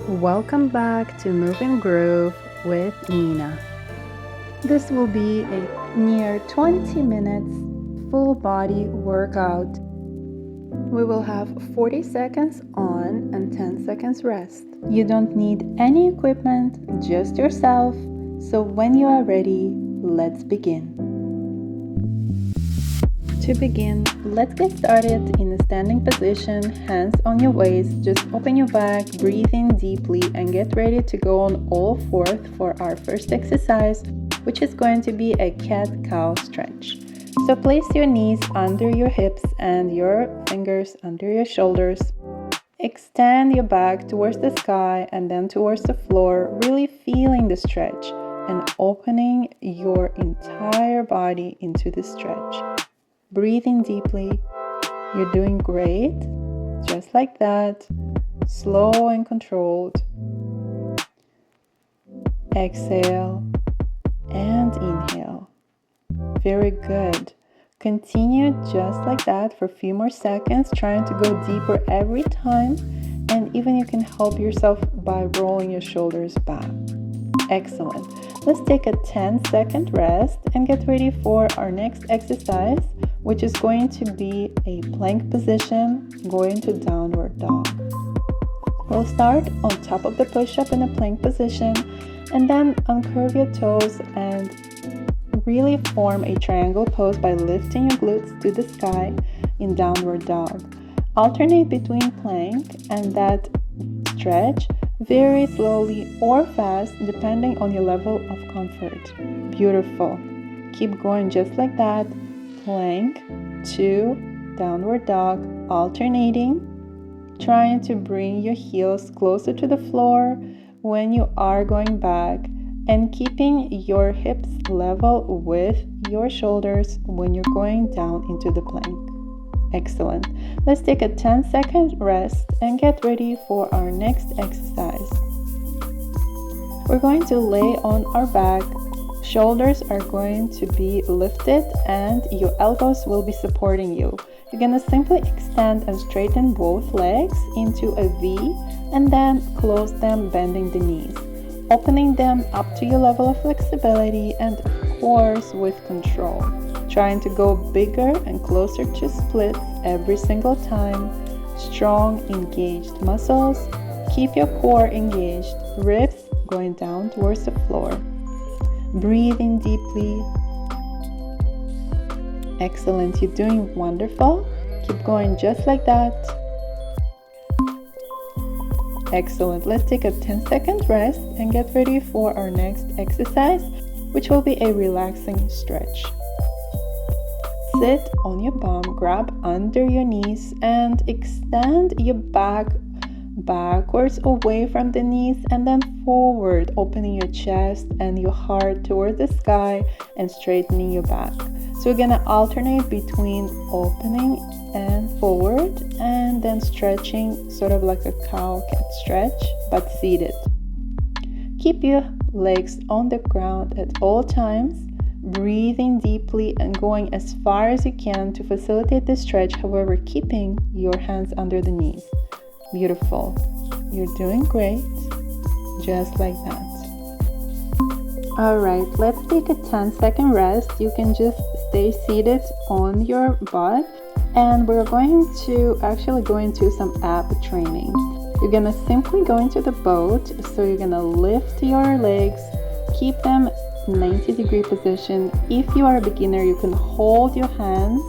Welcome back to Move and Groove with Nina. This will be a near 20 minutes full body workout. We will have 40 seconds on and 10 seconds rest. You don't need any equipment, just yourself. So when you are ready, let's begin. To begin, let's get started in a standing position, hands on your waist. Just open your back, breathe in deeply, and get ready to go on all fours for our first exercise, which is going to be a cat-cow stretch. So place your knees under your hips and your fingers under your shoulders. Extend your back towards the sky and then towards the floor, really feeling the stretch and opening your entire body into the stretch. Breathing deeply. You're doing great. Just like that. Slow and controlled. Exhale and inhale. Very good. Continue just like that for a few more seconds, trying to go deeper every time. And even you can help yourself by rolling your shoulders back. Excellent. Let's take a 10-second rest and get ready for our next exercise, which is going to be a plank position, going to downward dog. We'll start on top of the push-up in a plank position and then uncurve your toes and really form a triangle pose by lifting your glutes to the sky in downward dog. Alternate between plank and that stretch very slowly or fast depending on your level of comfort. Beautiful. Keep going just like that. Plank to downward dog, alternating, trying to bring your heels closer to the floor when you are going back and keeping your hips level with your shoulders when you're going down into the plank. Excellent. Let's take a 10-second rest and get ready for our next exercise. We're going to lay on our back. Shoulders are going to be lifted and your elbows will be supporting you. You're going to simply extend and straighten both legs into a V and then close them, bending the knees, opening them up to your level of flexibility and of course with control. Trying to go bigger and closer to splits every single time. Strong, engaged muscles. Keep your core engaged. Ribs going down towards the floor. Breathing deeply. Excellent. You're doing wonderful. Keep going just like that. Excellent. Let's take a 10-second rest and get ready for our next exercise, which will be a relaxing stretch. Sit on your bum, grab under your knees and extend your back backwards away from the knees and then forward, opening your chest and your heart towards the sky and straightening your back. So we're gonna alternate between opening and forward and then stretching, sort of like a cow-cat stretch, but seated. Keep your legs on the ground at all times, breathing deeply and going as far as you can to facilitate the stretch, however, keeping your hands under the knees. Beautiful. You're doing great. Just like that. Alright, let's take a 10-second rest. You can just stay seated on your butt and we're going to actually go into some ab training. You're gonna simply go into the boat, so you're gonna lift your legs, keep them 90-degree position. If you are a beginner, you can hold your hands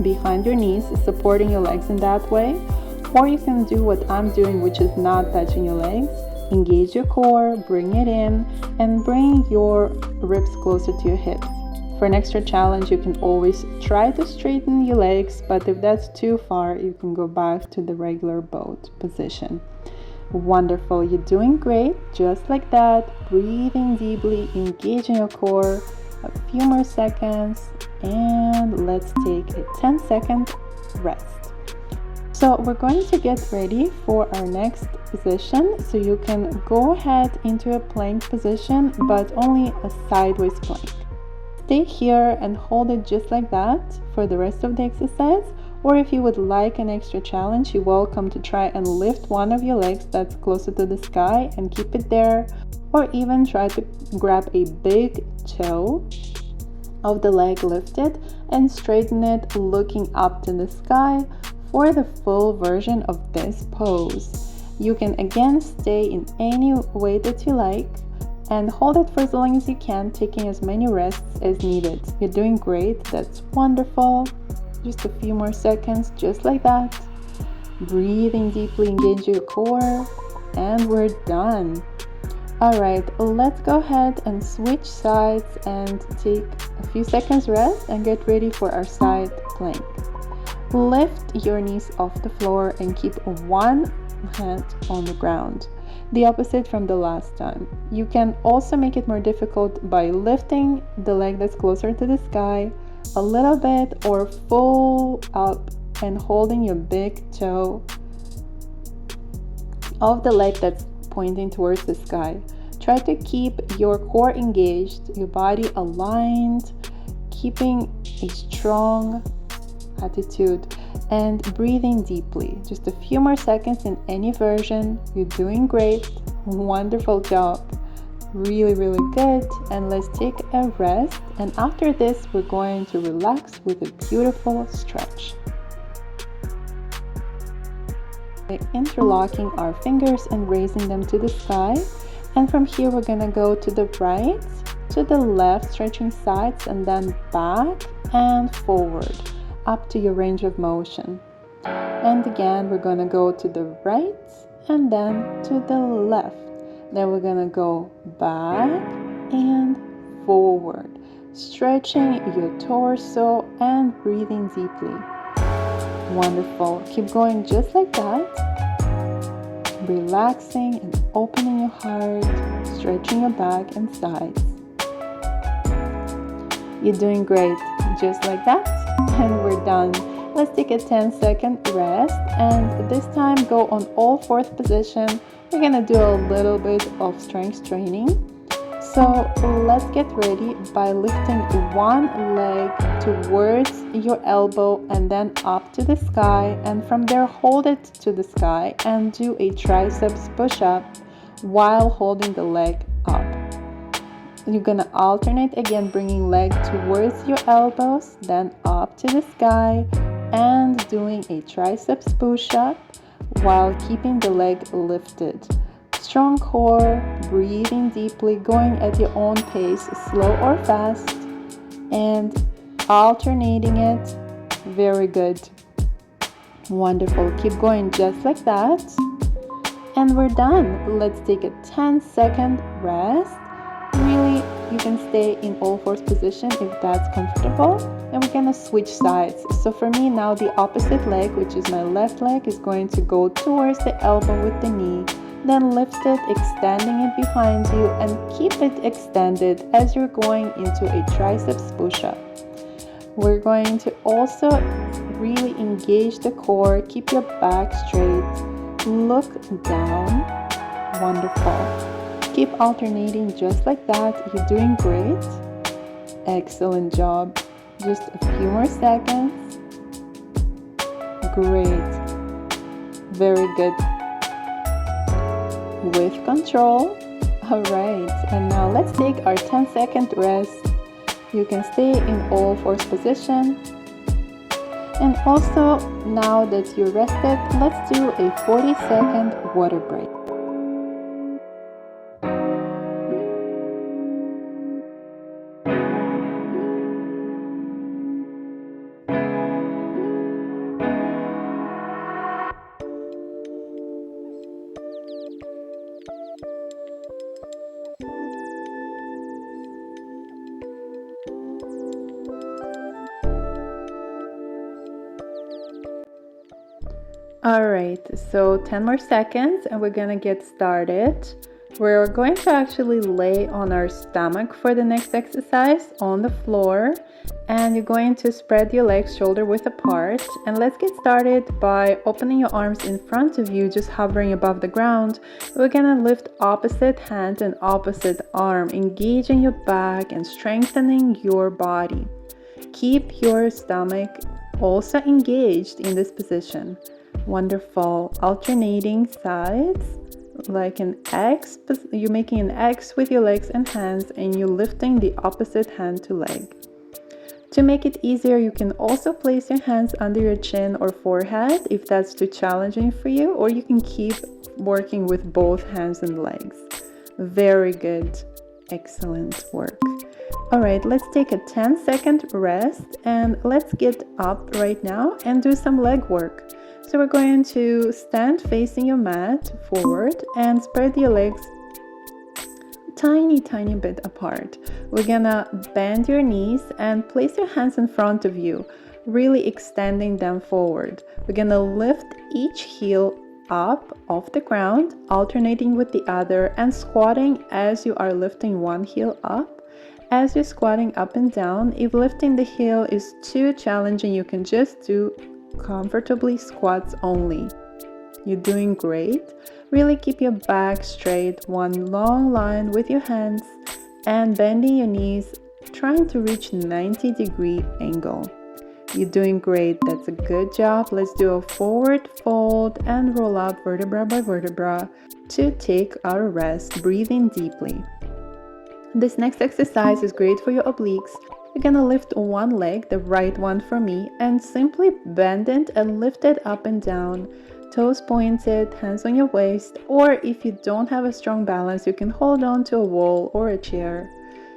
behind your knees, supporting your legs in that way, or you can do what I'm doing, which is not touching your legs. Engage your core, bring it in, and bring your ribs closer to your hips. For an extra challenge, you can always try to straighten your legs, but if that's too far, you can go back to the regular boat position. Wonderful. You're doing great. Just like that. Breathing deeply, engaging your core. A few more seconds, and let's take a 10-second rest. So we're going to get ready for our next position. So you can go ahead into a plank position, but only a sideways plank. Stay here and hold it just like that for the rest of the exercise, Or if you would like an extra challenge, you're welcome to try and lift one of your legs that's closer to the sky and keep it there, or even try to grab a big toe of the leg lifted and straighten it looking up to the sky for the full version of this pose. You can again stay in any way that you like and hold it for as long as you can, taking as many rests as needed. You're doing great. That's wonderful. Just a few more seconds, just like that. Breathing deeply, engage your core, and we're done. Alright, let's go ahead and switch sides and take a few seconds rest and get ready for our side plank. Lift your knees off the floor and keep one hand on the ground, the opposite from the last time. You can also make it more difficult by lifting the leg that's closer to the sky a little bit, or full up and holding your big toe of the leg that's pointing towards the sky. Try to keep your core engaged, your body aligned, keeping a strong attitude and breathing deeply. Just a few more seconds in any version. You're doing great. Wonderful job. Really good. And let's take a rest, and after this we're going to relax with a beautiful stretch. Interlocking our fingers and raising them to the sky, and from here we're gonna go to the right, to the left, stretching sides, and then back and forward up to your range of motion. And again we're gonna go to the right and then to the left. Then we're gonna go back and forward, stretching your torso and breathing deeply. Wonderful. Keep going just like that. Relaxing and opening your heart, stretching your back and sides. You're doing great. Just like that. And we're done. Let's take a 10-second rest, and this time go on all fourth position. We're gonna do a little bit of strength training. So let's get ready by lifting one leg towards your elbow and then up to the sky, and from there hold it to the sky and do a triceps push-up while holding the leg up. You're gonna alternate again, bringing leg towards your elbows, then up to the sky, and doing a triceps push-up while keeping the leg lifted. Strong core, breathing deeply, going at your own pace, slow or fast, and alternating it. Very good. Wonderful. Keep going just like that. And we're done. Let's take a 10-second rest. Really, you can stay in all fours position if that's comfortable, and we're gonna switch sides. So for me now, the opposite leg, which is my left leg, is going to go towards the elbow with the knee, then lift it, extending it behind you, and keep it extended as you're going into a triceps push-up. We're going to also really engage the core, keep your back straight, look down. Wonderful. Keep alternating just like that. You're doing great. Excellent job. Just a few more seconds. Great. Very good. With control. All right. And now let's take our 10-second rest. You can stay in all fours position. And also, now that you're rested, let's do a 40-second water break. Alright, so 10 more seconds and we're gonna get started. We're going to actually lay on our stomach for the next exercise on the floor, and you're going to spread your legs shoulder width apart. And let's get started by opening your arms in front of you, just hovering above the ground. We're gonna lift opposite hand and opposite arm, engaging your back and strengthening your body. Keep your stomach also engaged in this position. Wonderful. Alternating sides like an X. You're making an X with your legs and hands, and you're lifting the opposite hand to leg. To make it easier, you can also place your hands under your chin or forehead if that's too challenging for you, or you can keep working with both hands and legs. Very good. Excellent work. All right, let's take a 10-second rest and let's get up right now and do some leg work. So we're going to stand facing your mat forward and spread your legs tiny bit apart. We're gonna bend your knees and place your hands in front of you, really extending them forward. We're gonna lift each heel up off the ground, alternating with the other, and squatting as you are lifting one heel up. As you're squatting up and down, if lifting the heel is too challenging, you can just do comfortably squats only. You're doing great. Really keep your back straight, one long line with your hands, and bending your knees, trying to reach 90-degree angle. You're doing great. That's a good job. Let's do a forward fold and roll up vertebra by vertebra to take our rest, breathing deeply. This next exercise is great for your obliques. You're gonna lift one leg, the right one for me, and simply bend it and lift it up and down. Toes pointed, hands on your waist, or if you don't have a strong balance, you can hold on to a wall or a chair.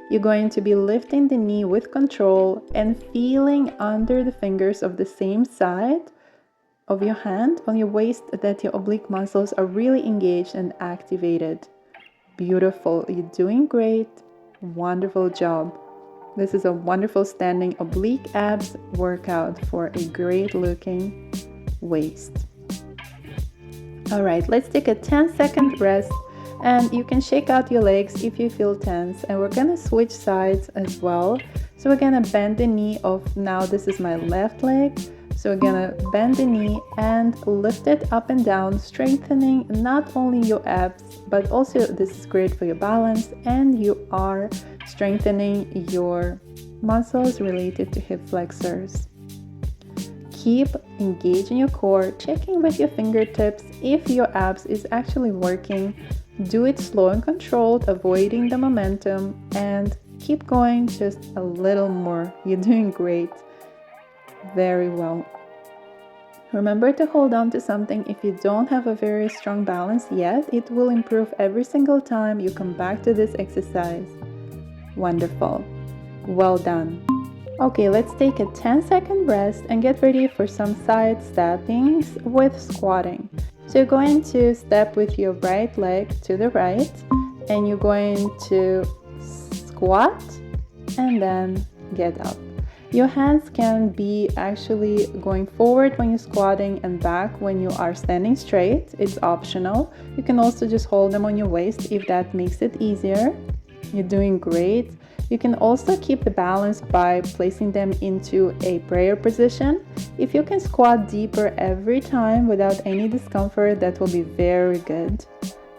You're going to be lifting the knee with control and feeling under the fingers of the same side of your hand on your waist that your oblique muscles are really engaged and activated. Beautiful. You're doing great. Wonderful job. This is a wonderful standing oblique abs workout for a great looking waist. All right, let's take a 10-second rest, and you can shake out your legs if you feel tense, and we're gonna switch sides as well. So we're gonna bend the knee of, now this is my left leg. So we're gonna bend the knee and lift it up and down, strengthening not only your abs, but also this is great for your balance, and you are strengthening your muscles related to hip flexors. Keep engaging your core, checking with your fingertips if your abs is actually working. Do it slow and controlled, avoiding the momentum, and keep going just a little more. You're doing great. Very well. Remember to hold on to something if you don't have a very strong balance yet. It will improve every single time you come back to this exercise. Wonderful. Well done. Okay, let's take a 10-second rest and get ready for some side steppings with squatting. So you're going to step with your right leg to the right, and you're going to squat and then get up. Your hands can be actually going forward when you're squatting and back when you are standing straight. It's optional. You can also just hold them on your waist if that makes it easier. You're doing great. You can also keep the balance by placing them into a prayer position. If you can squat deeper every time without any discomfort, that will be very good.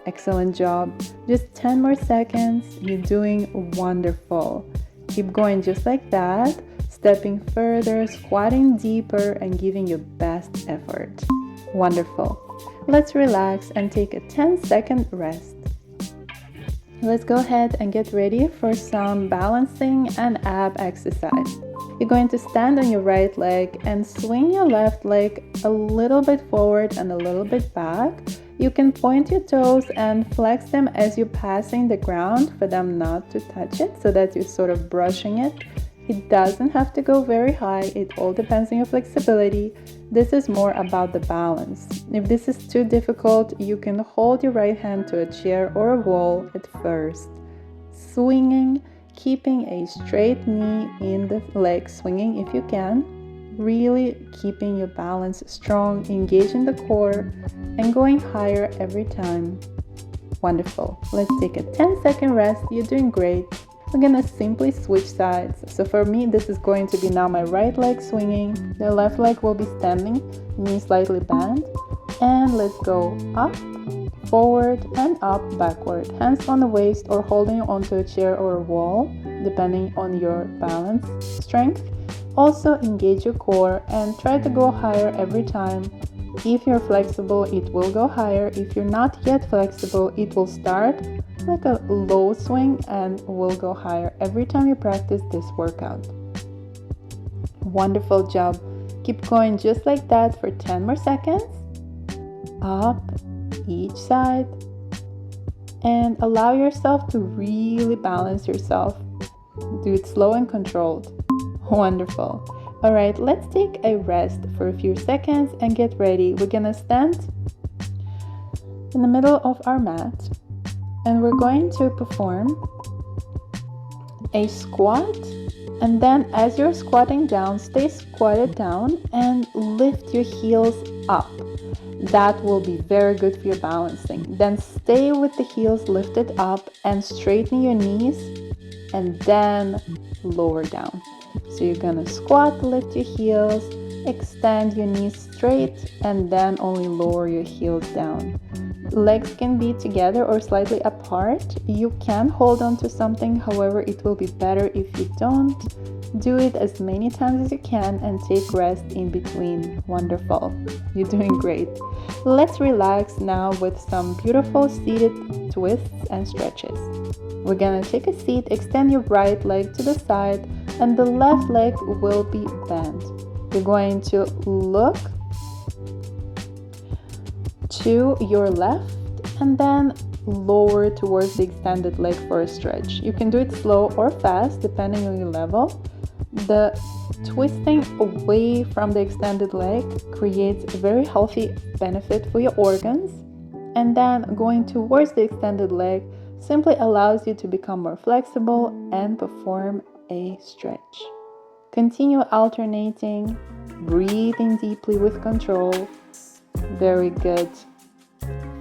Excellent job. Just 10 more seconds. You're doing wonderful. Keep going just like that, stepping further, squatting deeper, and giving your best effort. Wonderful. Let's relax and take a 10-second rest. Let's go ahead and get ready for some balancing and ab exercise. You're going to stand on your right leg and swing your left leg a little bit forward and a little bit back. You can point your toes and flex them as you're passing the ground for them not to touch it, so that you're sort of brushing it. It doesn't have to go very high. It all depends on your flexibility. This is more about the balance. If this is too difficult, you can hold your right hand to a chair or a wall at first. Swinging, keeping a straight knee in the leg, swinging if you can. Really keeping your balance strong, engaging the core, and going higher every time. Wonderful. Let's take a 10-second rest. You're doing great. We're gonna simply switch sides. So for me, this is going to be now my right leg swinging. The left leg will be standing, knee slightly bent. And let's go up, forward, and up, backward. Hands on the waist or holding onto a chair or a wall, depending on your balance strength. Also engage your core and try to go higher every time. If you're flexible, it will go higher. If you're not yet flexible, it will start like a low swing and will go higher every time you practice this workout. Wonderful job. Keep going just like that for 10 more seconds. Up each side. And allow yourself to really balance yourself. Do it slow and controlled. Wonderful. All right, let's take a rest for a few seconds and get ready. We're gonna stand in the middle of our mat and we're going to perform a squat. And then as you're squatting down, stay squatted down and lift your heels up. That will be very good for your balancing. Then stay with the heels lifted up and straighten your knees and then lower down. So you're gonna squat, lift your heels, extend your knees straight, and then only lower your heels down. Legs can be together or slightly apart. You can hold on to something, however, it will be better if you don't. Do it as many times as you can and take rest in between. Wonderful. You're doing great. Let's relax now with some beautiful seated twists and stretches. We're gonna take a seat, extend your right leg to the side, and the left leg will be bent. You're going to look to your left and then lower towards the extended leg for a stretch. You can do it slow or fast depending on your level. The twisting away from the extended leg creates a very healthy benefit for your organs, and then going towards the extended leg simply allows you to become more flexible and perform a stretch. Continue alternating, breathing deeply with control. Very good.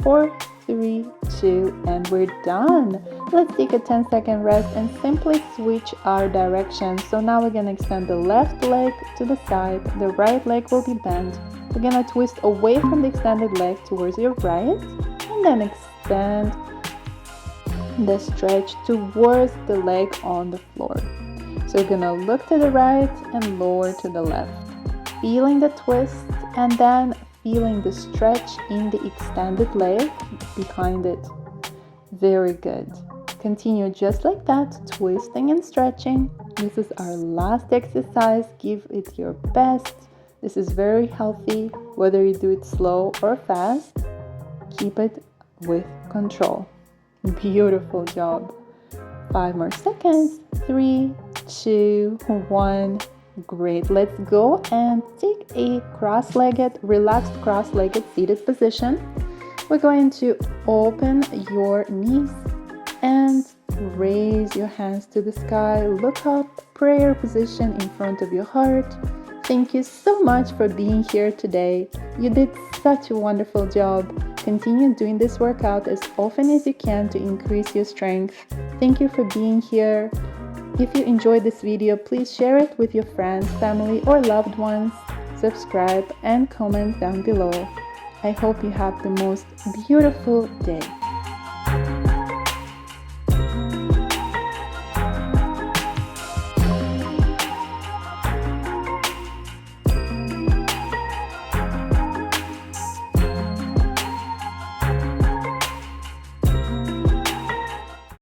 4, 3, 2, and we're done. Let's take a 10-second rest and simply switch our direction. So now we're gonna extend the left leg to the side, the right leg will be bent. We're gonna twist away from the extended leg towards your right, and then extend the stretch towards the leg on the floor. So you're gonna look to the right and lower to the left, feeling the twist and then feeling the stretch in the extended leg behind it. Very good. Continue just like that, twisting and stretching. This is our last exercise. Give it your best. This is very healthy, whether you do it slow or fast. Keep it with control. Beautiful job. 5 more seconds. 3, 2, 1. Great. Let's go and take a cross-legged, relaxed cross-legged seated position. We're going to open your knees and raise your hands to the sky. Look up, prayer position in front of your heart. Thank you so much for being here today. You did such a wonderful job. Continue doing this workout as often as you can to increase your strength. Thank you for being here. If you enjoyed this video, please share it with your friends, family, or loved ones. Subscribe and comment down below. I hope you have the most beautiful day.